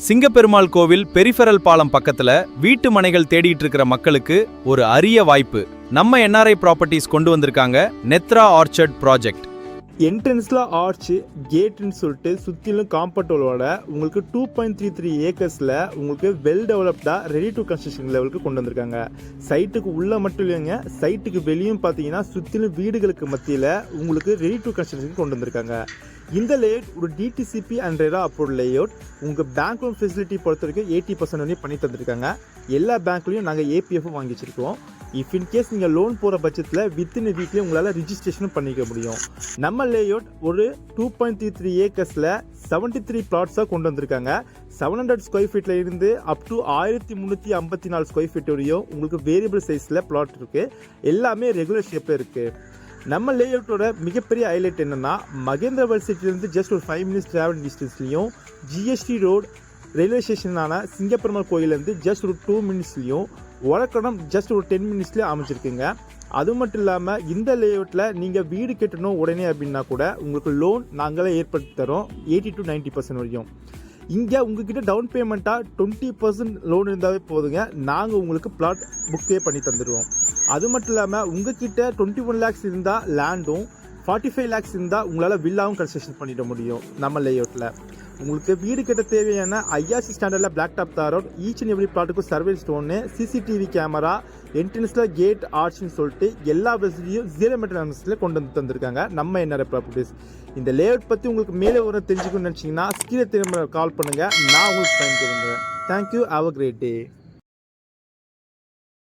சிங்கப்பெருமாள் கோவில் பெரிஃபெரல் பாலம் பக்கத்துல வீட்டு மனைகள் தேடிட்டு இருக்கிற மக்களுக்கு ஒரு அரிய வாய்ப்பு. நம்ம என்ஆர்ஐ ப்ராப்பர்ட்டிஸ் கொண்டு வந்திருக்காங்க நெத்ரா ஆர்ச்சர்ட் ப்ராஜெக்ட். என்ட்ரன்ஸில் ஆர்ச்சு கேட்டுன்னு சொல்லிட்டு சுற்றிலும் காம்பவுண்டோட உங்களுக்கு 2.33 ஏக்கர்ஸில் உங்களுக்கு வெல் டெவலப்டாக ரெடி டு கன்ஸ்ட்ரக்ஷன் லெவலுக்கு கொண்டு வந்திருக்காங்க. சைட்டுக்கு உள்ளே மட்டும் இல்லைங்க, சைட்டுக்கு வெளியும் பார்த்தீங்கன்னா சுற்றிலும் வீடுகளுக்கு மத்தியில் உங்களுக்கு ரெடி டு கன்ஸ்ட்ரக்ஷன் கொண்டு வந்திருக்காங்க. இந்த லேஅவுட் ஒரு DTCP and RERA approved layout. உங்கள் பேங்க் லோன் ஃபெசிலிட்டி பொறுத்த வரைக்கும் 80% வரையும் பண்ணி தந்திருக்காங்க. எல்லா பேங்க்லையும் நாங்கள் ஏபிஎஃப் வாங்கி வச்சுருக்கோம். இஃப் இன்கேஸ் நீங்கள் லோன் போகிற பட்சத்தில் வித்தின் வீக்லேயே உங்களால் ரிஜிஸ்ட்ரேஷனும் பண்ணிக்க முடியும். நம்ம லேஅவுட் ஒரு 2.33 ஏக்கர்ஸில் 73 பிளாட்ஸாக கொண்டு வந்திருக்காங்க. 700 ஸ்கொயர் ஃபீட்டில் இருந்து அப் டு 1354 ஸ்கொயர் ஃபீட் வரையும் உங்களுக்கு வேரியபிள் சைஸில் பிளாட் இருக்குது. எல்லாமே ரெகுலர் ஷேப்பில் இருக்குது. நம்ம லேஅவுட்டோட மிகப்பெரிய ஹைலைட் என்னென்னா, மகேந்திரவல் சிட்டிலேருந்து ஜஸ்ட் ஒரு 5 மினிட்ஸ் ட்ராவல் டிஸ்டன்ஸ்லையும், ஜிஎஸ்டி ரோடு ரயில்வே ஸ்டேஷனான சிங்கப்பெருமாள் கோயிலேருந்து ஜஸ்ட் ஒரு 2 மினிட்ஸ்லையும், ஒலக்கடம் ஜஸ்ட் ஒரு 10 மினிட்ஸ்லேயும் அமைச்சிருக்குங்க. அது மட்டும் இல்லாமல் இந்த லேஅவுட்டில் நீங்கள் வீடு கட்டணும் உடனே அப்படின்னா கூட உங்களுக்கு லோன் நாங்களே ஏற்படுத்தி தரோம் 80 to 90% வரையும். இங்கே உங்ககிட்ட டவுன் பேமெண்ட்டாக 20% லோன் இருந்தாவே போதுங்க, நாங்கள் உங்களுக்கு பிளாட் புக்கே பண்ணி தந்துடுவோம். அது மட்டும் இல்லாமல் உங்ககிட்ட 21 lakhs இருந்தால் லேண்டும், 45 lakhs இருந்தால் உங்களால் வில்லாவும் கன்ஸ்ட்ரக்ஷன் பண்ணிட முடியும். நம்ம லேஅவுட்டில் உங்களுக்கு வீடு கட்ட தேவையான IRC ஸ்டாண்டர்டில் black top tar road, each and every பிளாட்டுக்கும் சர்வே ஸ்டோனு, சிசிடிவி கேமரா, என்ட்ரன்ஸில் கேட் ஆர்ச்னு சொல்லிட்டு எல்லா வசதியும் 0 மெயின்டெனன்ஸில் கொண்டு வந்து தந்திருக்காங்க நம்ம என்ஆர்ஐ ப்ராப்பர்ட்டிஸ். இந்த லேஅவுட் பற்றி உங்களுக்கு மேலே ஒரு தெரிஞ்சுக்கணும்னு நினச்சிங்கன்னா ஸ்கீரை திரும்ப கால் பண்ணுங்கள், நான் உங்களுக்கு பயன் கொடுங்க. Thank you, have a great day.